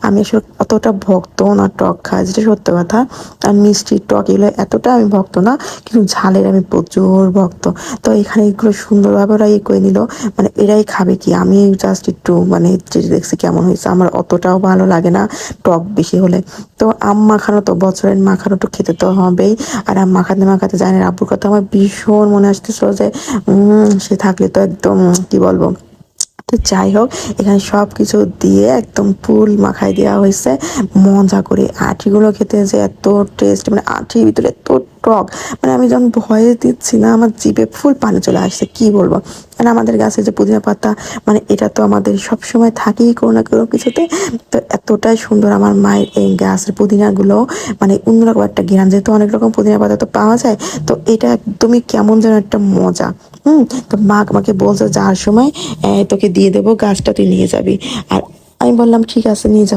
আমি আসলে অতটা ভক্ত না টক খায়, যেটা সত্য কথা। আর মিষ্টি টক এগুলো এতটা আমি ভক্ত না, কিন্তু ঝালের আমি প্রচুর ভক্ত। তো এখানে এগুলো সুন্দরভাবে ওরা ইয়ে করে নিল, মানে এরাই খাবে কি, আমি জাস্ট একটু মানে চেটে দেখছি কেমন হয়েছে। আমার অতটাও ভালো লাগে না টক বেশি হলে। তো আম মাখানো তো বছরের মাখানো তো খেতে তো হবেই। আর আম মাখাতে মাখাতে জানি না, আব্বুর কথা আমার ভীষণ মনে আসতেছিল যে সে থাকলে তো একদম কি বলবো। তো যাই হোক, এখানে সব কিছু দিয়ে একদম ফুল মাখাই দেওয়া হয়েছে মজা করে। আঁটিগুলো খেতে যে এত টেস্ট, মানে আঁটির ভিতরে এত টক, মানে আমি যখন ভয়ে দিচ্ছি না, আমার জিভে ফুল পানি চলে আসছে, কি বলবো। আর আমাদের গাছে যে পুদিনা পাতা, মানে এটা তো আমাদের সব সময় থাকেই কোনো না কোনো কিছুতে। তো এতটাই সুন্দর আমার মায়ের এই গাছের পুদিনাগুলো, মানে অন্যরকম একটা ঘ্রাণ, যেহেতু অনেক রকম পুদিনা পাতা তো পাওয়া যায়। তো এটা একদমই কেমন যেন একটা মজা। তো মা আমাকে বলছে যাওয়ার সময় তোকে দিয়ে দেবো, গাছটা তুই নিয়ে যাবি। আর আমি বললাম ঠিক আছে, নিয়ে যাবো।